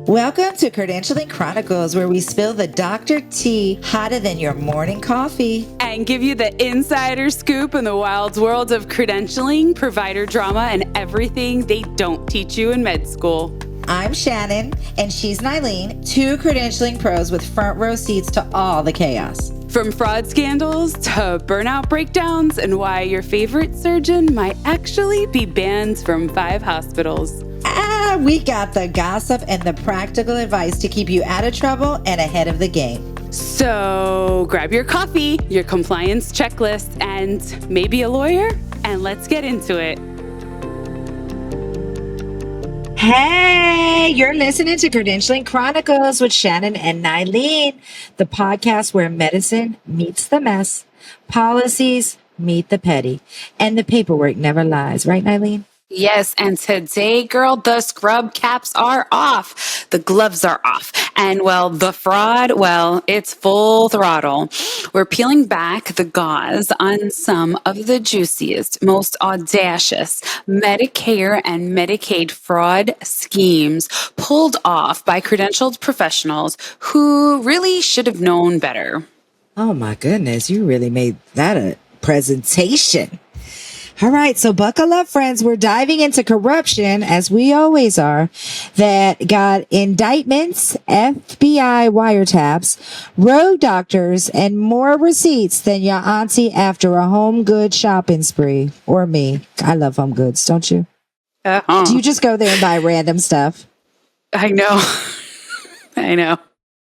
Welcome to Credentialing Chronicles, where we spill the doctor tea hotter than your morning coffee. And give you the insider scoop in the wild world of credentialing, provider drama, and everything they don't teach you in med school. I'm Shannen, and she's Nyleen, two credentialing pros with front row seats to all the chaos. From fraud scandals to burnout breakdowns and why your favorite surgeon might actually be banned from 5 hospitals. We got the gossip and the practical advice to keep you out of trouble and ahead of the game. So grab your coffee, your compliance checklist, and maybe a lawyer, and let's get into it. Hey, you're listening to Credentialing Chronicles with Shannen and Nyleen, the podcast where medicine meets the mess, policies meet the petty, and the paperwork never lies. Right, Nyleen? Yes, and today, girl, the scrub caps are off. The gloves are off. And, well, the fraud, well, it's full throttle. We're peeling back the gauze on some of the juiciest, most audacious Medicare and Medicaid fraud schemes pulled off by credentialed professionals who really should have known better. Oh, my goodness. You really made that a presentation. All right, so buckle up, friends. We're diving into corruption, as we always are, that got indictments, FBI wiretaps, road doctors, and more receipts than your auntie after a home goods shopping spree. Or me. I love home goods, don't you? Do you just go there and buy random stuff? I know. I know.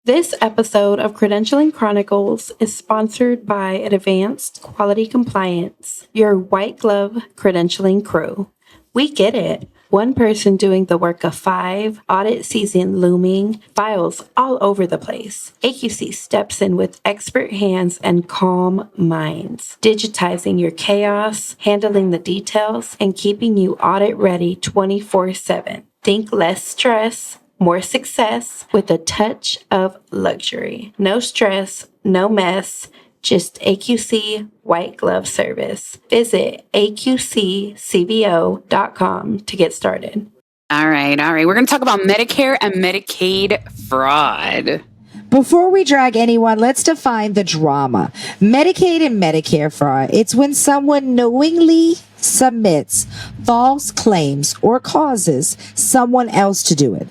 This episode of Credentialing Chronicles is sponsored by Advanced Quality Compliance, your white glove credentialing crew. We get it. One person doing the work of 5, audit season looming, files all over the place. AQC steps in with expert hands and calm minds, digitizing your chaos, handling the details, and keeping you audit ready 24/7. Think less stress, more success with a touch of luxury. No stress, no mess, just AQC white glove service. Visit aqccbo.com to get started. All right. We're going to talk about Medicare and Medicaid fraud. Before we drag anyone, let's define the drama. Medicaid and Medicare fraud. It's when someone knowingly submits false claims or causes someone else to do it,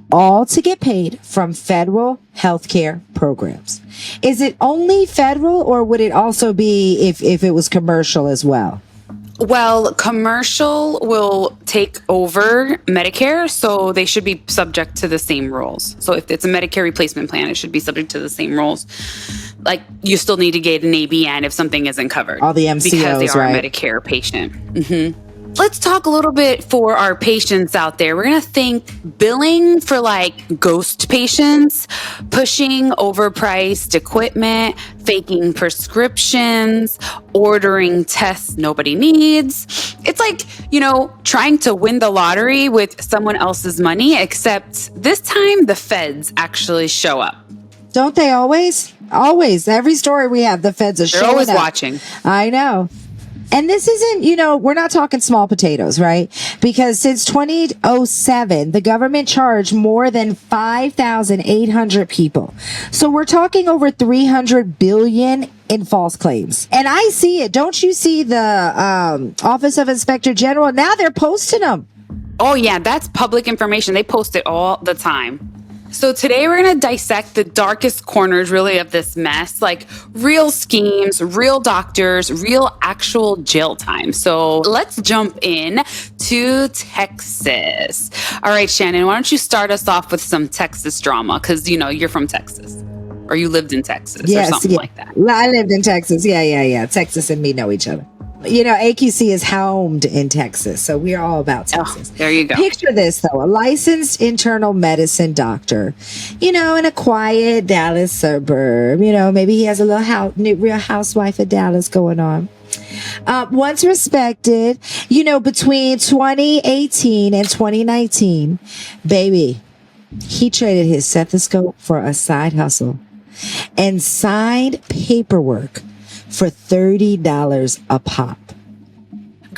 all to get paid from federal healthcare programs. Is it only federal, or would it also be if it was commercial as well? Well, commercial will take over Medicare, so they should be subject to the same rules. So if it's a Medicare replacement plan, it should be subject to the same rules. Like, you still need to get an ABN if something isn't covered. All the MCOs, because they are right? a Medicare patient. Mm-hmm. Let's talk a little bit for our patients out there. We're going to think billing for like ghost patients, pushing overpriced equipment, faking prescriptions, ordering tests nobody needs. It's like, trying to win the lottery with someone else's money, except this time the feds actually show up. Don't they always? Always. Every story we have, the feds are showing up. They're always watching. I know. And this isn't, we're not talking small potatoes, right? Because since 2007, the government charged more than 5,800 people. So we're talking over 300 billion in false claims. And I see it. Don't you see the Office of Inspector General? Now they're posting them. Oh, yeah. That's public information. They post it all the time. So today we're going to dissect the darkest corners really of this mess, like real schemes, real doctors, real actual jail time. So let's jump in to Texas. All right, Shannen, why don't you start us off with some Texas drama? Because, you're from Texas, or you lived in Texas, or something like that. I lived in Texas. Yeah. Texas and me know each other. AQC is homed in Texas, so we're all about Texas. There you go. Picture this, though. A licensed internal medicine doctor, in a quiet Dallas suburb. Maybe he has a little real housewife of Dallas going on. Once respected, between 2018 and 2019, baby, he traded his stethoscope for a side hustle and signed paperwork for $30 a pop.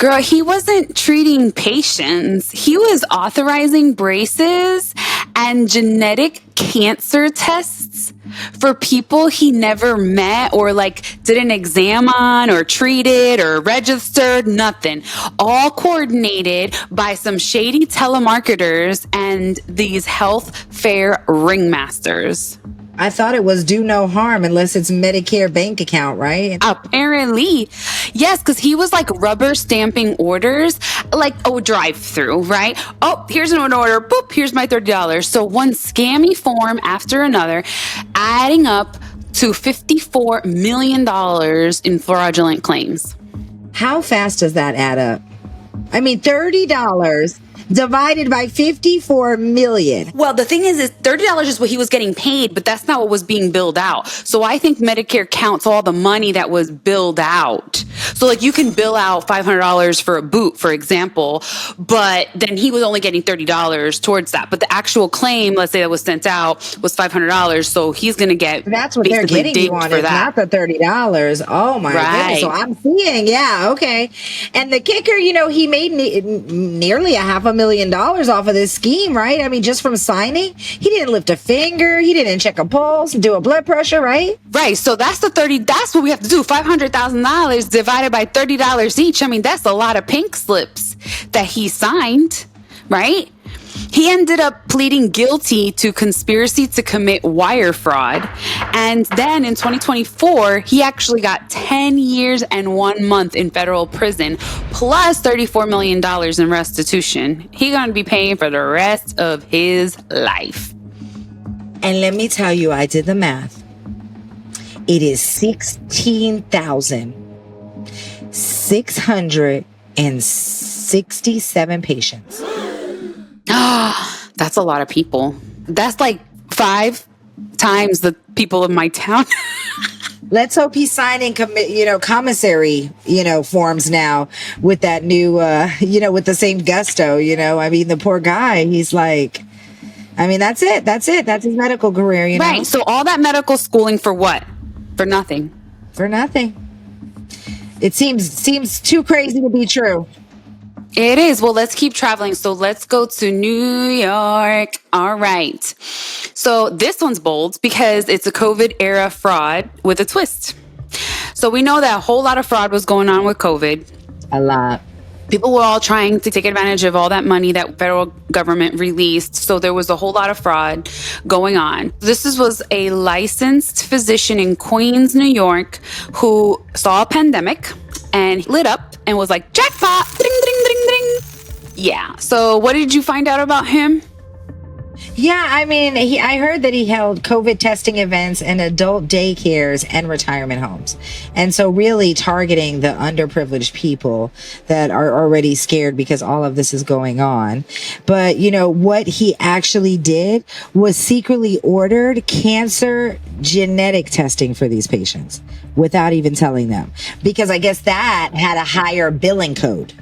Girl, he wasn't treating patients. He was authorizing braces and genetic cancer tests for people he never met or like didn't examine or treated or registered, nothing. All coordinated by some shady telemarketers and these health fair ringmasters. I thought it was do no harm unless it's Medicare bank account, right? Apparently. Yes, because he was like rubber stamping orders, like a drive through, right? Oh, here's an order. Boop, here's my $30. So one scammy form after another, adding up to $54 million in fraudulent claims. How fast does that add up? I mean, $30 divided by 54 million. Well, the thing is $30 is what he was getting paid, but that's not what was being billed out. So I think Medicare counts all the money that was billed out. So like you can bill out $500 for a boot, for example, but then he was only getting $30 towards that. But the actual claim, let's say that was sent out, was $500. So he's going to get that's what they're getting you on it, not the $30. Oh my goodness. So I'm seeing, yeah, okay. And the kicker, you know, he made nearly $500,000 off of this scheme, right? I mean, just from signing, he didn't lift a finger, he didn't check a pulse, do a blood pressure, right? Right. So that's that's what we have to do. $500,000 divided by $30 each. I mean, that's a lot of pink slips that he signed, right? He ended up pleading guilty to conspiracy to commit wire fraud. And then in 2024, he actually got 10 years and 1 month in federal prison, plus $34 million in restitution. He's going to be paying for the rest of his life. And let me tell you, I did the math. It is 16,667 patients. That's a lot of people. That's like 5 times the people of my town. Let's hope he's signing, commissary, forms now with that new, with the same gusto, I mean, the poor guy, he's like, I mean, that's it. That's his medical career, Right. So all that medical schooling for what? For nothing. For nothing. It seems too crazy to be true. It is. Well, let's keep traveling. So let's go to New York. All right. So this one's bold because it's a COVID era fraud with a twist. So we know that a whole lot of fraud was going on with COVID. A lot. People were all trying to take advantage of all that money that federal government released. So there was a whole lot of fraud going on. This was a licensed physician in Queens, New York, who saw a pandemic and lit up and was like, jackpot, ding, ding, ding, ding. Yeah. So what did you find out about him? Yeah, I mean, I heard that he held COVID testing events in adult daycares and retirement homes. And so really targeting the underprivileged people that are already scared because all of this is going on. But, what he actually did was secretly ordered cancer genetic testing for these patients without even telling them, because I guess that had a higher billing code.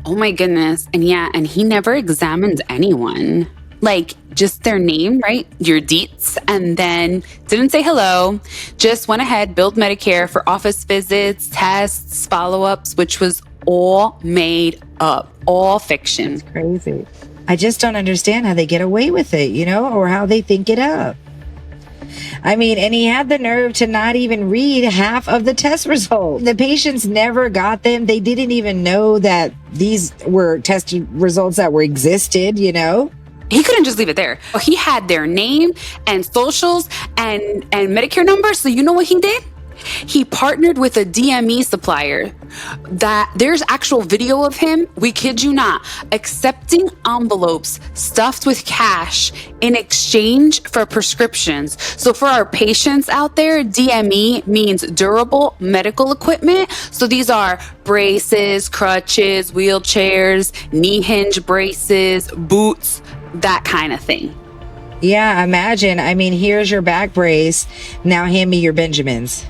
Oh my goodness. And he never examined anyone. Like just their name, right? Your deets, and then didn't say hello, just went ahead, billed Medicare for office visits, tests, follow-ups, which was all made up, all fiction. That's crazy. I just don't understand how they get away with it, or how they think it up. I mean, and he had the nerve to not even read half of the test results. The patients never got them. They didn't even know that these were test results that existed, He couldn't just leave it there. He had their name and socials and Medicare numbers. So you know what he did? He partnered with a DME supplier that there's actual video of him, we kid you not, accepting envelopes stuffed with cash in exchange for prescriptions. So for our patients out there, DME means durable medical equipment. So these are braces, crutches, wheelchairs, knee hinge braces, boots, that kind of thing. Yeah, imagine. I mean, here's your back brace. Now hand me your Benjamins.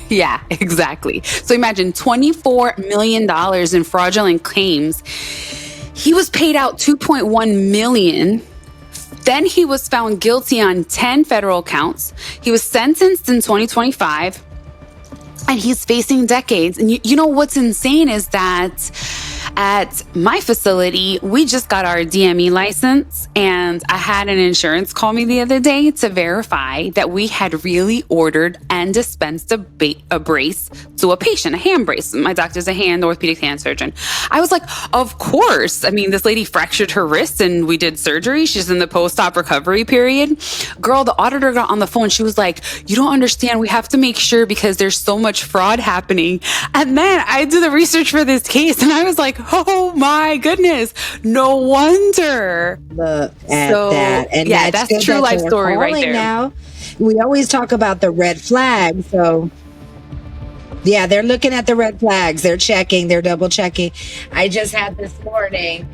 Yeah, exactly. So imagine $24 million in fraudulent claims. He was paid out $2.1 million. Then he was found guilty on 10 federal counts. He was sentenced in 2025. And he's facing decades. And you know what's insane is that At my facility, we just got our DME license, and I had an insurance call me the other day to verify that we had really ordered and dispensed a brace to a patient, a hand brace. My doctor's a orthopedic hand surgeon. I was like, of course. I mean, this lady fractured her wrist and we did surgery. She's in the post-op recovery period. Girl, the auditor got on the phone. She was like, you don't understand. We have to make sure because there's so much fraud happening. And then I did the research for this case and I was like, oh my goodness, no wonder. Look at that. And yeah, that's true life story right there. Now, we always talk about the red flag. So yeah, they're looking at the red flags. They're checking, they're double checking. I just had this morning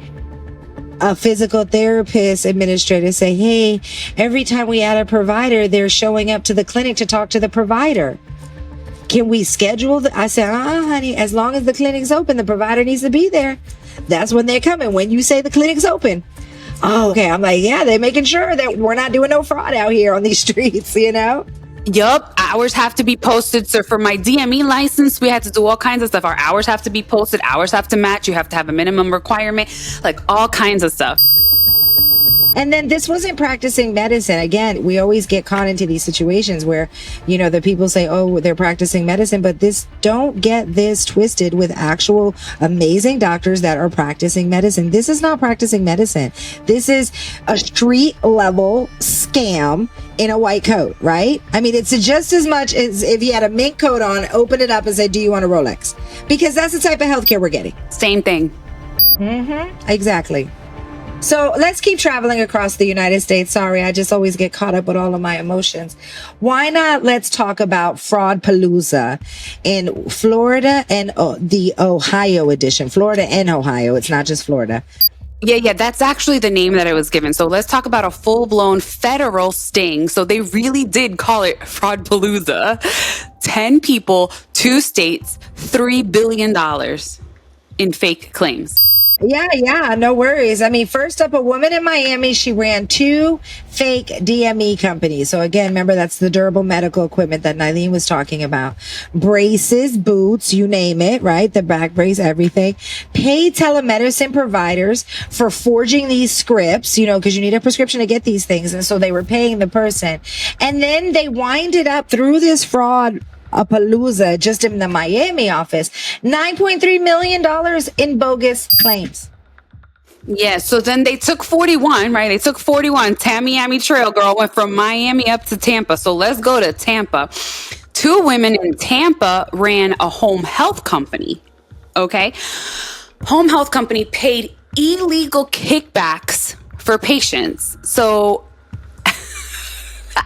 a physical therapist administrator say, hey, every time we add a provider, they're showing up to the clinic to talk to the provider. Can we schedule I said, honey, as long as the clinic's open, the provider needs to be there. That's when they're coming. When you say the clinic's open. Oh, okay. I'm like, yeah, they're making sure that we're not doing no fraud out here on these streets, you know? Yup. Hours have to be posted. So for my DME license, we had to do all kinds of stuff. Our hours have to be posted. Hours have to match. You have to have a minimum requirement, like all kinds of stuff. And then this wasn't practicing medicine. Again, we always get caught into these situations where, you know, the people say, oh, they're practicing medicine, but don't get this twisted with actual amazing doctors that are practicing medicine. This is not practicing medicine. This is a street level scam in a white coat, right? I mean, it's just as much as if you had a mink coat on, open it up and say, do you want a Rolex? Because that's the type of healthcare we're getting. Same thing. Exactly. So let's keep traveling across the United States. Sorry, I just always get caught up with all of my emotions. Why not? Let's talk about Fraudpalooza in Florida and the Ohio edition. Florida and Ohio. It's not just Florida. Yeah, that's actually the name that it was given. So let's talk about a full-blown federal sting. So they really did call it Fraudpalooza. 10 people, 2 states, $3 billion in fake claims. Yeah, no worries. I mean, first up, a woman in Miami, she ran 2 fake DME companies. So again, remember, that's the durable medical equipment that Nyleen was talking about. Braces, boots, you name it, right? The back brace, everything. Paid telemedicine providers for forging these scripts, you know, because you need a prescription to get these things. And so they were paying the person. And then they winded up through this fraud Palooza, just in the Miami office, $9.3 million in bogus claims. Yeah, so then they took 41, right? They took 41. Tamiami Trail girl went from Miami up to Tampa. So let's go to Tampa. 2 women in Tampa ran a home health company. Okay. Home health company paid illegal kickbacks for patients. So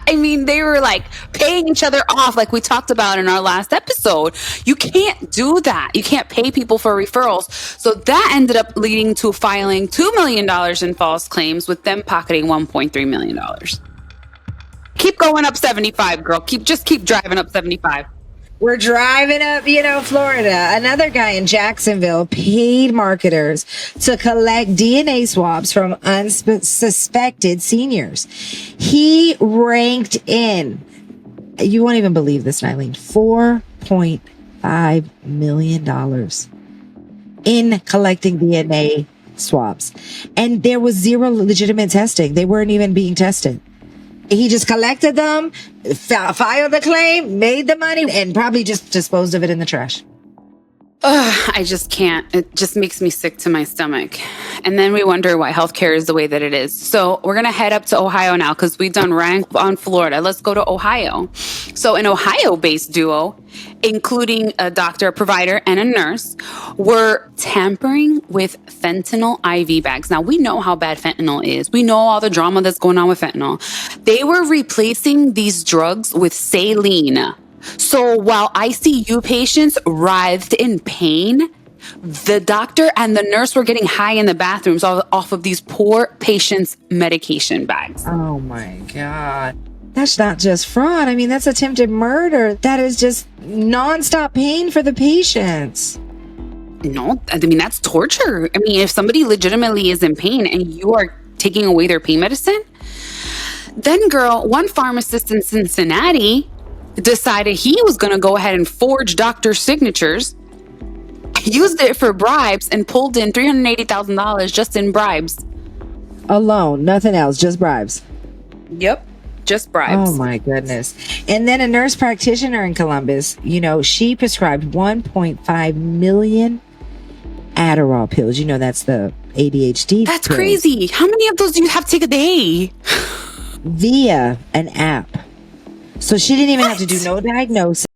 I mean, they were like paying each other off like we talked about in our last episode. You can't do that. You can't pay people for referrals. So that ended up leading to filing $2 million in false claims, with them pocketing $1.3 million. Keep going up 75, girl. Keep driving up 75. We're driving up, Florida. Another guy in Jacksonville paid marketers to collect DNA swabs from unsuspected seniors. He ranked in, you won't even believe this, Nyleen, $4.5 million in collecting DNA swabs. And there was zero legitimate testing. They weren't even being tested. He just collected them, filed the claim, made the money, and probably just disposed of it in the trash. I just can't. It just makes me sick to my stomach. And then we wonder why healthcare is the way that it is. So we're going to head up to Ohio now because we've done rank on Florida. Let's go to Ohio. So an Ohio-based duo, including a doctor, a provider, and a nurse, were tampering with fentanyl IV bags. Now, we know how bad fentanyl is. We know all the drama that's going on with fentanyl. They were replacing these drugs with saline. So while ICU patients writhed in pain, the doctor and the nurse were getting high in the bathrooms off of these poor patients' medication bags. Oh my God. That's not just fraud. I mean, that's attempted murder. That is just nonstop pain for the patients. No, I mean, that's torture. I mean, if somebody legitimately is in pain and you are taking away their pain medicine, then girl, one pharmacist in Cincinnati decided he was going to go ahead and forge doctor signatures used it for bribes and pulled in $380,000 just in bribes. Alone, nothing else, just bribes. Yep. Just bribes. Oh my goodness. And then a nurse practitioner in Columbus, she prescribed 1.5 million Adderall pills. That's the ADHD That's pills, crazy. How many of those do you have to take a day? via an app. So she didn't even have to do no diagnosis.